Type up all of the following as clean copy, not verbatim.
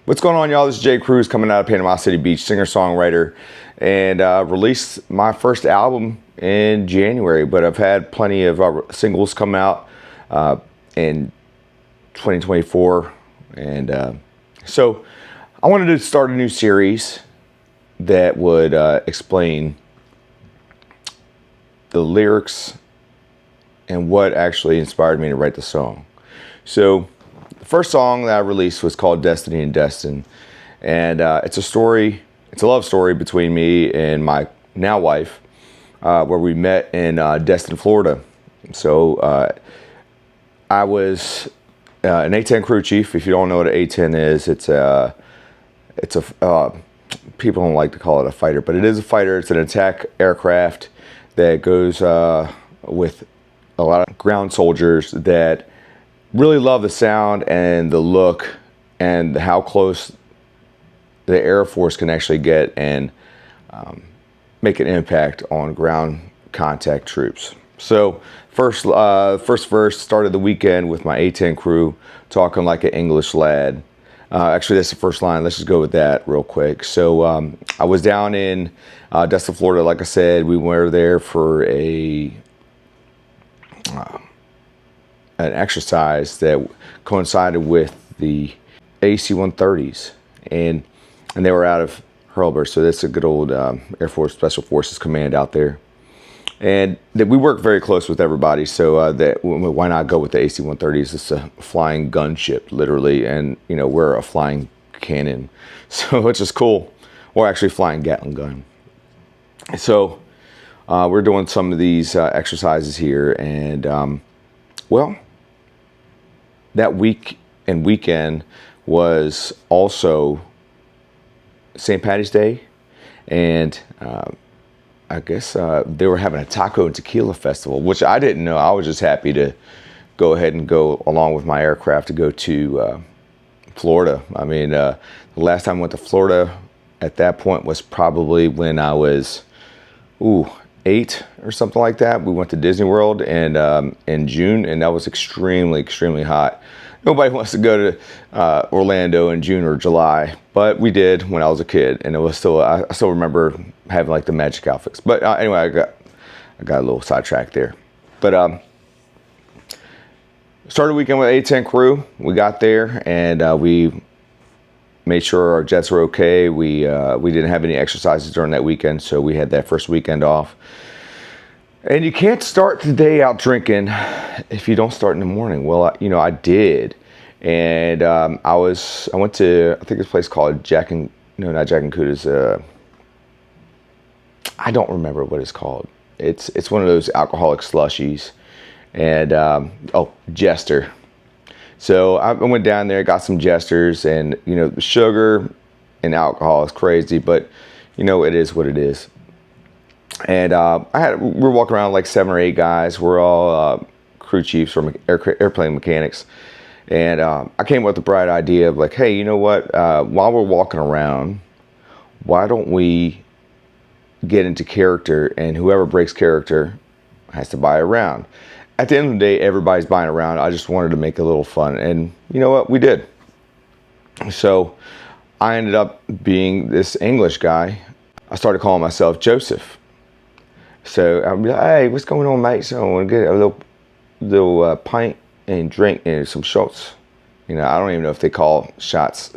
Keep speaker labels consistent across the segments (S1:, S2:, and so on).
S1: What's going on, y'all? This is J Cruz coming out of Panama City Beach, singer-songwriter, and released my first album in January, but I've had plenty of singles come out in 2024, and so I wanted to start a new series that would explain the lyrics and what actually inspired me to write the song. So the first song that I released was called Destiny and Destin, and it's a love story between me and my now wife, where we met in Destin, Florida. So I was an A-10 crew chief. If you don't know what an A-10 is, it's a people don't like to call it a fighter, but it is a fighter. It's an attack aircraft that goes with a lot of ground soldiers that really love the sound and the look and how close the Air Force can actually get and make an impact on ground contact troops. So first verse started the weekend with my A-10 crew talking like an English lad. Actually, that's the first line. Let's just go with that real quick. So I was down in Destin, Florida. Like I said, we were there for an exercise that coincided with the AC-130s, and they were out of Hurlburt, so that's a good old Air Force Special Forces command out there, and that we work very close with everybody. So that why not go with the AC-130s? It's a flying gunship, literally, and you know we're a flying cannon, so it's just cool. Or actually, flying Gatling gun. So we're doing some of these exercises here, and well, that week and weekend was also St. Patty's Day, and I guess they were having a taco and tequila festival, which I didn't know. I was just happy to go ahead and go along with my aircraft to go to Florida. I mean, the last time I went to Florida at that point was probably when I was 8 or something like that. We went to Disney World and in June, and that was extremely hot. Nobody wants to go to Orlando in June or July, but we did when I was a kid, and it was still. I still remember having like the magic outfits. But anyway, I got a little sidetracked there. But started the weekend with A-10 crew. We got there and we made sure our jets were okay. We didn't have any exercises during that weekend, so we had that first weekend off. And you can't start the day out drinking if you don't start in the morning. Well, I did, and I went to, I think this place called not Jack and Cooda's. I don't remember what it's called. It's one of those alcoholic slushies, and Jester. So I went down there, got some Jesters, and the sugar and alcohol is crazy, but it is what it is. And we were walking around like 7 or 8 guys. We're all crew chiefs from airplane mechanics, and I came up with the bright idea of like, hey, you know what? While we're walking around, why don't we get into character, and whoever breaks character has to buy a round. At the end of the day, everybody's buying a round. I just wanted to make it a little fun, and you know what? We did. So I ended up being this English guy. I started calling myself Joseph. So I'd be like, hey, what's going on, mate? So I want to get a little pint and drink and some shots. I don't even know if they call shots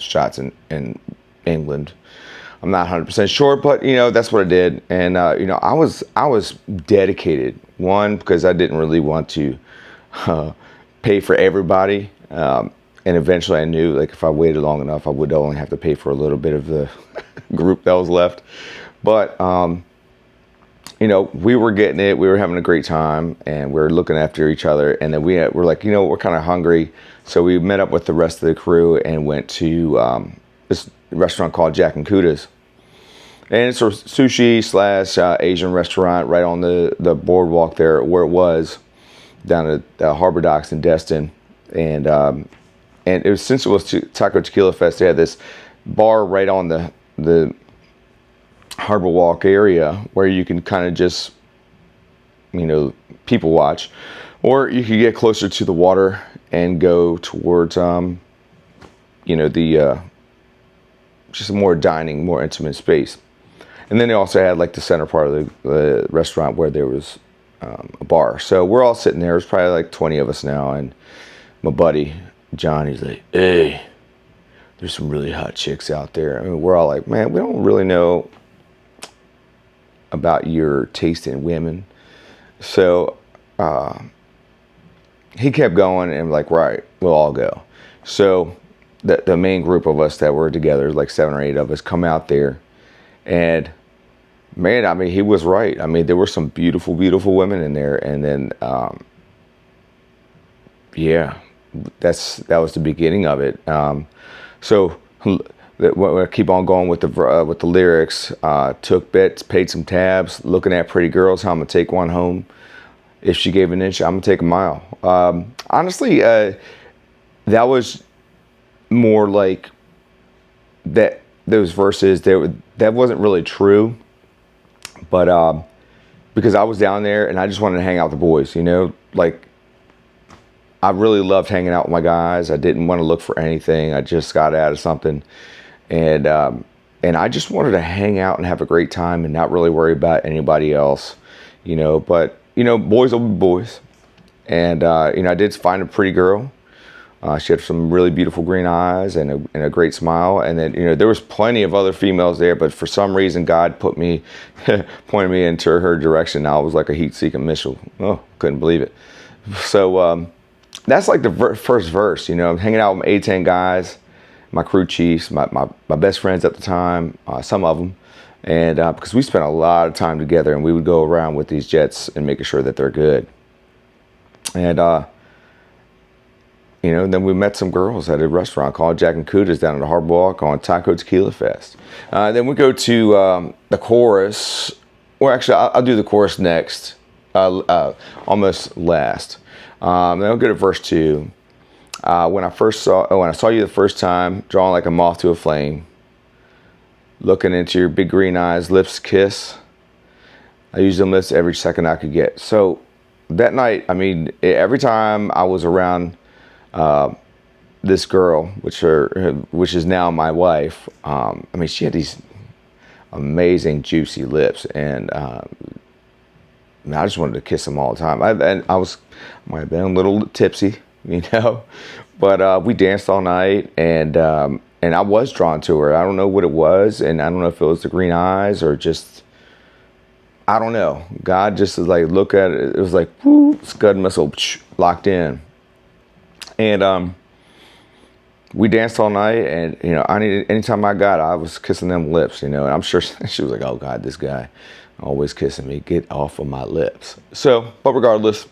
S1: in England. I'm not 100% sure, but that's what I did. And I was dedicated. One, because I didn't really want to pay for everybody. And eventually I knew like if I waited long enough, I would only have to pay for a little bit of the group that was left. But we were getting it. We were having a great time, and we were looking after each other. And then we're like, we're kind of hungry. So we met up with the rest of the crew and went to this restaurant called Jack and Cooda's. And it's a sushi / Asian restaurant right on the boardwalk there where it was down at Harbor Docks in Destin. And it was, since it was Taco Tequila Fest, they had this bar right on the Harbor Walk area where you can kind of just, people watch. Or you could get closer to the water and go towards, the just more dining, more intimate space. And then they also had like the center part of the restaurant where there was a bar. So we're all sitting there. There's probably like 20 of us now. And my buddy, John, he's like, hey, there's some really hot chicks out there. I mean, we're all like, man, we don't really know about your taste in women. So he kept going and like, right, we'll all go. So the main group of us that were together, like 7 or 8 of us, come out there. And man, I mean, he was right. I mean, there were some beautiful, beautiful women in there. And then, yeah, that was the beginning of it. So we'll keep on going with the lyrics. Took bets, paid some tabs, looking at pretty girls. How I'm gonna take one home. If she gave an inch, I'm gonna take a mile. Honestly, that was more like that. Those verses, that wasn't really true, but because I was down there and I just wanted to hang out with the boys, you know, like I really loved hanging out with my guys. I didn't want to look for anything. I just got out of something, and I just wanted to hang out and have a great time and not really worry about anybody else, you know. But you know, boys will be boys, and you know, I did find a pretty girl. She had some really beautiful green eyes and a great smile. And then, you know, there was plenty of other females there, but for some reason, God pointed me into her direction. I was like a heat-seeking missile. Oh, couldn't believe it. So that's like the first verse. You know, I'm hanging out with my A-10 guys, my crew chiefs, my best friends at the time, some of them. And because we spent a lot of time together, and we would go around with these jets and making sure that they're good. And you know, and then we met some girls at a restaurant called Jack and Kuda's down at the Harbor Walk on Taco Tequila Fest. Then we go to the chorus. Or actually, I'll do the chorus next, almost last. Then I'll go to verse 2. When I saw you the first time, drawn like a moth to a flame, looking into your big green eyes, lips kiss. I used them lips every second I could get. So that night, I mean, every time I was around this girl, which is now my wife, I mean, she had these amazing juicy lips, and I just wanted to kiss them all the time. I might have been a little tipsy, you know, but we danced all night, and I was drawn to her. I don't know what it was, and I don't know if it was the green eyes or just, I don't know. God just was like, look at it. It was like, whoo, Scud missile locked in. And we danced all night, and you know, anytime I was kissing them lips, you know, and I'm sure she was like, oh God, this guy always kissing me, get off of my lips. So, but regardless,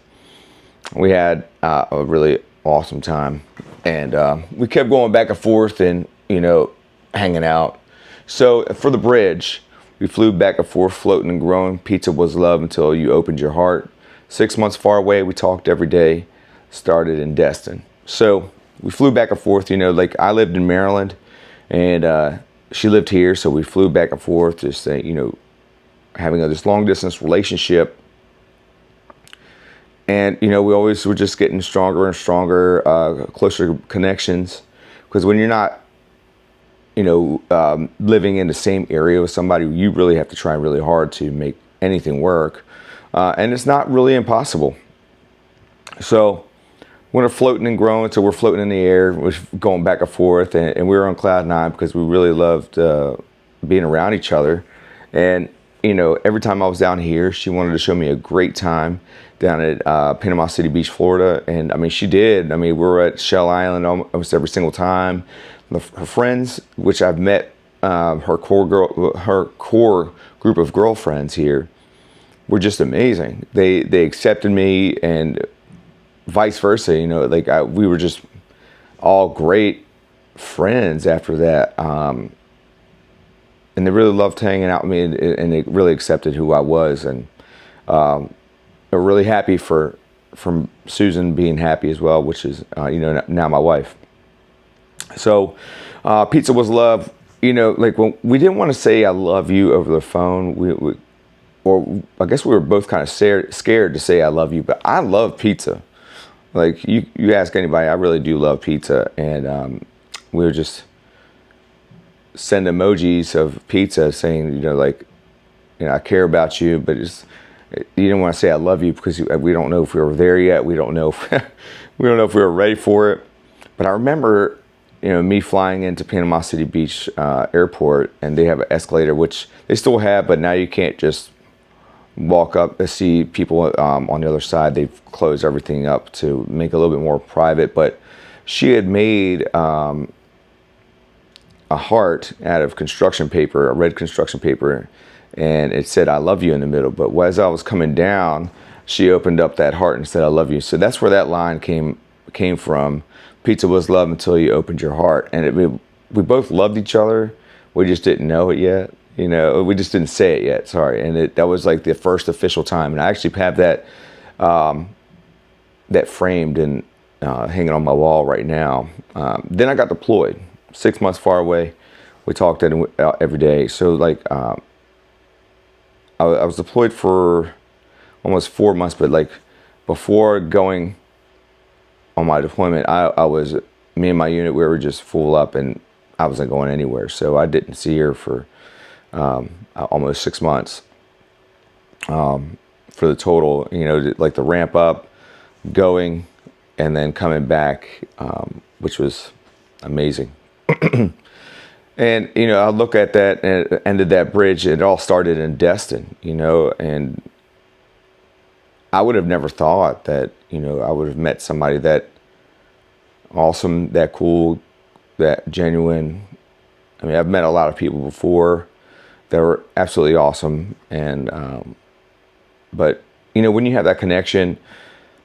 S1: we had a really awesome time, and we kept going back and forth and, you know, hanging out. So for the bridge, we flew back and forth, floating and growing. Pizza was love until you opened your heart. 6 months far away, we talked every day, started in Destin. So we flew back and forth, you know, like I lived in Maryland, and she lived here. So we flew back and forth, just, you know, having this long distance relationship. And, you know, we always were just getting stronger and stronger, closer connections. Because when you're not, you know, living in the same area with somebody, you really have to try really hard to make anything work. And it's not really impossible. So we're floating and growing, so we're floating in the air, we're going back and forth, and we were on cloud 9 because we really loved being around each other. And, you know, every time I was down here, she wanted to show me a great time down at Panama City Beach, Florida. And, I mean, she did. I mean, we were at Shell Island almost every single time. Her friends, which I've met, her core group of girlfriends here, were just amazing. They accepted me, and vice versa, you know, like we were just all great friends after that. And they really loved hanging out with me, and they really accepted who I was. And I'm really happy from Susan being happy as well, which is, you know, now my wife. So pizza was love, you know, like when we didn't want to say I love you over the phone, or I guess we were both kind of scared to say I love you, but I love pizza. Like, you ask anybody, I really do love pizza. And we were just, send emojis of pizza saying, like, I care about you, but you didn't want to say I love you because we don't know if we were there yet. We don't know if we don't know if we were ready for it. But I remember, me flying into Panama City Beach airport, and they have an escalator, which they still have, but now you can't just walk up and see people on the other side. They've closed everything up to make it a little bit more private. But she had made a heart out of construction paper, a red construction paper, and it said "I love you" in the middle. But as I was coming down, she opened up that heart and said "I love you." So that's where that line came from. Pizza was love until you opened your heart, and we both loved each other. We just didn't know it yet. We just didn't say it yet. Sorry, and that was like the first official time. And I actually have that that framed and hanging on my wall right now. Then I got deployed, 6 months far away. We talked every day. So like I was deployed for almost 4 months, but like before going on my deployment, me and my unit, we were just full up, and I wasn't going anywhere. So I didn't see her for almost 6 months for the total, like the ramp up, going, and then coming back, which was amazing. And, I look at that and ended that bridge. It all started in Destin, and I would have never thought that, I would have met somebody that awesome, that cool, that genuine. I mean, I've met a lot of people before that were absolutely awesome. And, but, when you have that connection,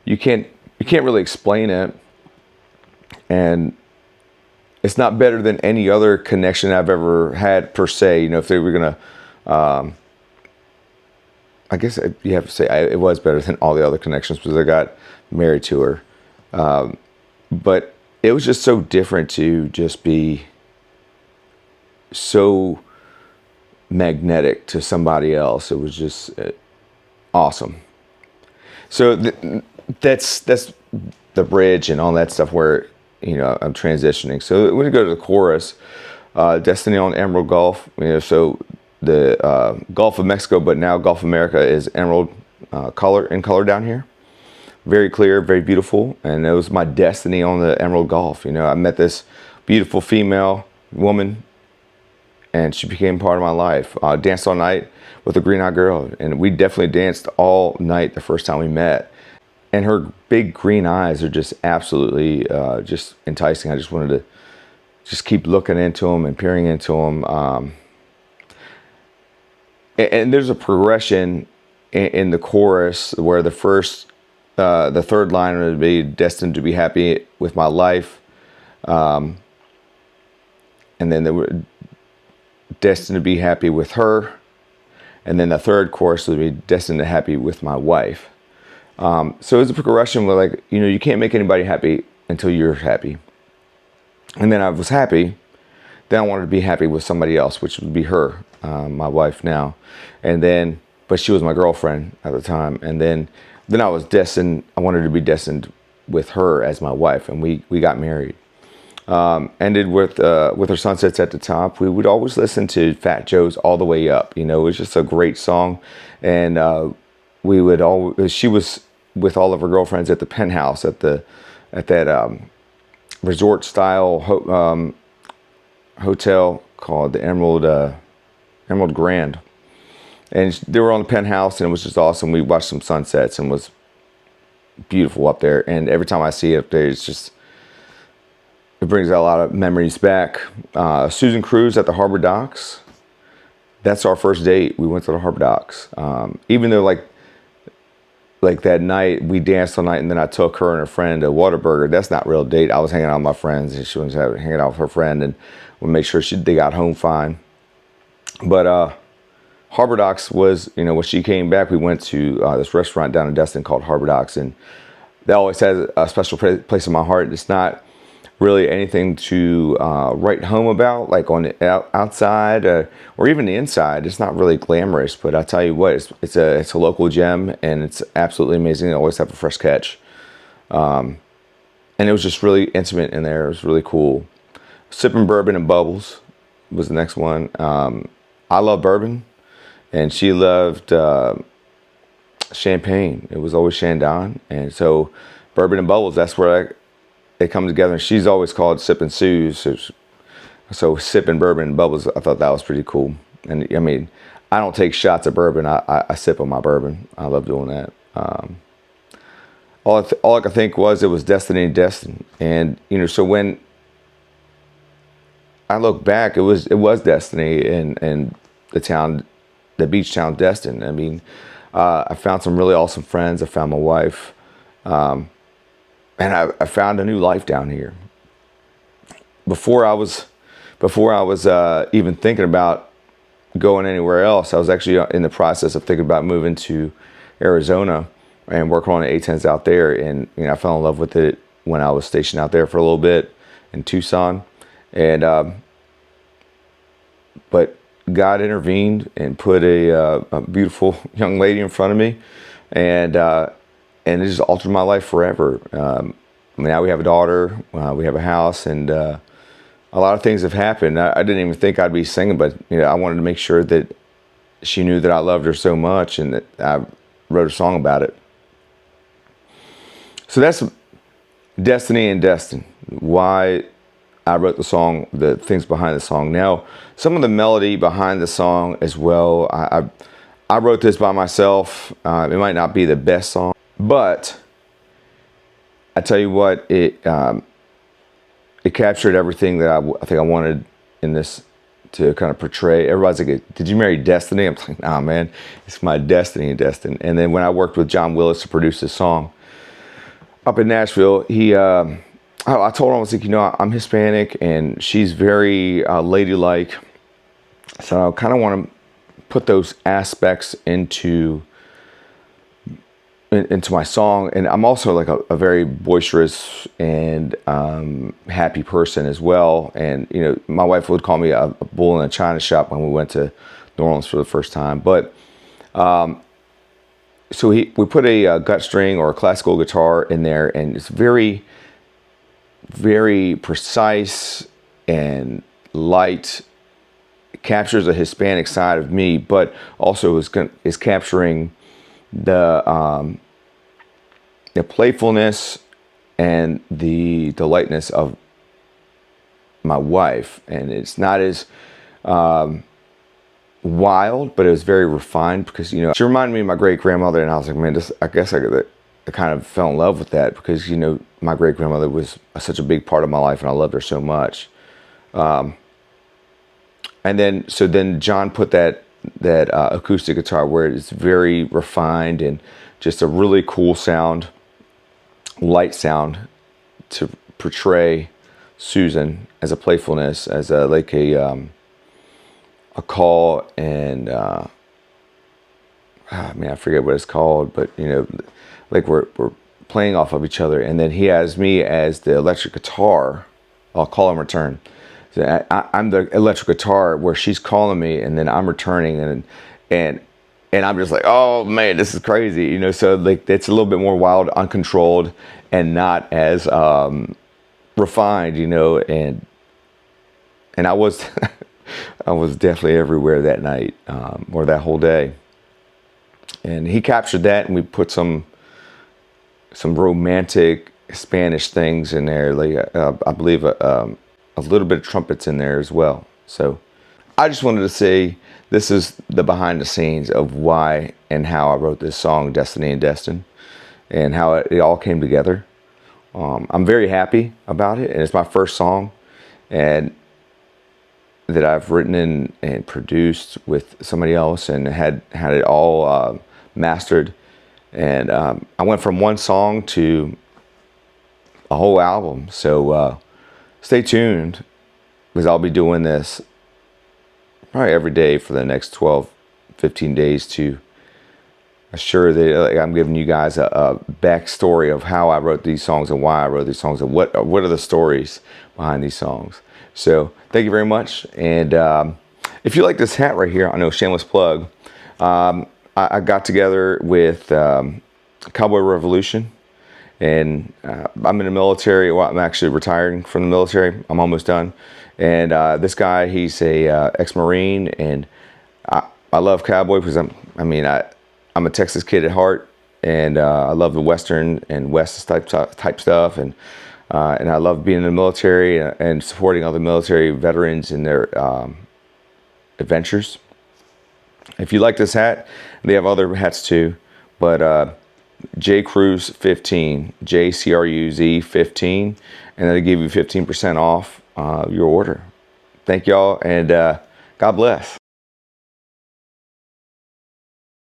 S1: you can't really explain it. And it's not better than any other connection I've ever had per se. If they were going to, I guess you have to say it was better than all the other connections because I got married to her. But it was just so different to just be so magnetic to somebody else. It was just awesome. So that's the bridge and all that stuff where, I'm transitioning. So when we go to the chorus, Destiny on Emerald Gulf, so the Gulf of Mexico, but now Gulf of America is emerald color down here. Very clear, very beautiful. And it was my destiny on the Emerald Gulf. I met this beautiful female woman, and she became part of my life. Danced all night with a green-eyed girl, and we definitely danced all night the first time we met. And her big green eyes are just absolutely just enticing. I just wanted to just keep looking into them and peering into them. And there's a progression in the chorus where the third line would be destined to be happy with my life. And then they were destined to be happy with her. And then the third chorus would be destined to be happy with my wife. So it's a progression where, like, you can't make anybody happy until you're happy. And then I was happy. Then I wanted to be happy with somebody else, which would be her, my wife now. And then, but she was my girlfriend at the time. And then I was destined. I wanted to be destined with her as my wife, and we got married. Ended with her Sunsets at the Top. We would always listen to Fat Joe's All the Way Up. It was just a great song, and she was with all of her girlfriends at the penthouse at that resort style hotel called the Emerald Grand, and they were on the penthouse, and it was just awesome. We watched some sunsets and it was beautiful up there. And every time I see it up there, it brings a lot of memories back. Susan Cruz at the Harbor Docks. That's our first date. We went to the Harbor Docks. Even though like that night we danced all night, and then I took her and her friend to Whataburger. That's not a real date. I was hanging out with my friends, and she was hanging out with her friend, and we'll make sure they got home fine. But Harbor Docks was, when she came back, we went to this restaurant down in Destin called Harbor Docks, and that always has a special place in my heart. It's not really anything to write home about, like on the outside or even the inside. It's not really glamorous, but I tell you what, it's a local gem, and it's absolutely amazing. They always have a fresh catch, and it was just really intimate in there. It was really cool. Sipping bourbon and bubbles, was the next one. I love bourbon, and she loved champagne. It was always Chandon, and so bourbon and bubbles. That's where they come together. And she's always called Sippin' Sue's. So sipping bourbon and bubbles. I thought that was pretty cool. And I mean, I don't take shots of bourbon. I sip on my bourbon. I love doing that. All I could think was it was Destiny and Destin. And so when I look back, it was Destiny and the beach town Destin. I mean, I found some really awesome friends. I found my wife, and I found a new life down here. Before I was even thinking about going anywhere else, I was actually in the process of thinking about moving to Arizona and working on the A10s out there. And I fell in love with it when I was stationed out there for a little bit in Tucson. And but God intervened and put a beautiful young lady in front of me, and it just altered my life forever. Now we have a daughter, we have a house, and a lot of things have happened. I didn't even think I'd be singing, but I wanted to make sure that she knew that I loved her so much, and that I wrote a song about it. So that's Destiny and Destin. Why I wrote the song, the things behind the song. Now, some of the melody behind the song as well. I wrote this by myself. It might not be the best song, but I tell you what, it captured everything that I think I wanted in this to kind of portray. Everybody's like, "Did you marry Destiny?" I'm like, "Nah, man, it's my destiny and Destin." And then when I worked with John Willis to produce this song up in Nashville, I told him, I was like, I'm Hispanic and she's very ladylike. So I kind of want to put those aspects into my song. And I'm also like a very boisterous and happy person as well. And, my wife would call me a bull in a china shop when we went to New Orleans for the first time. But so we put a gut string or a classical guitar in there, and it's very, very precise and light. It captures a Hispanic side of me, but also is capturing the playfulness and the lightness of my wife. And it's not as wild, but it was very refined because she reminded me of my great grandmother, and I was like, man, I guess I kind of fell in love with that because my great grandmother was such a big part of my life, and I loved her so much. And then John put that acoustic guitar where it's very refined and just a really cool sound, light sound, to portray Susan as a playfulness, as a call, and I forget what it's called, but like we're playing off of each other. And then he has me as the electric guitar. I'll call him return. So I'm the electric guitar where she's calling me, and then I'm returning, and I'm just like, oh man, this is crazy, So like it's a little bit more wild, uncontrolled, and not as refined, and I was I was definitely everywhere that night, or that whole day. And he captured that, and we put some romantic Spanish things in there, like I believe a little bit of trumpets in there as well. So I just wanted to say this is the behind the scenes of why and how I wrote this song, Destiny and Destin, and how it all came together. I'm very happy about it, and it's my first song, and that I've written and produced with somebody else, and had it all mastered. And I went from one song to a whole album. So stay tuned, because I'll be doing this probably every day for the next 12, 15 days to assure that I'm giving you guys a backstory of how I wrote these songs and why I wrote these songs, and what are the stories behind these songs. So thank you very much. And if you like this hat right here, I know, shameless plug, I got together with Cowboy Revolution, And I'm in the military. Well, I'm actually retiring from the military. I'm almost done. And this guy, he's a ex-Marine, and I love cowboy because I'm a Texas kid at heart, and I love the Western and West type stuff, and I love being in the military and supporting other military veterans in their adventures. If you like this hat, they have other hats too, but J Cruz 15, JCRUZ 15, and that'll give you 15% off your order. Thank y'all, and God bless.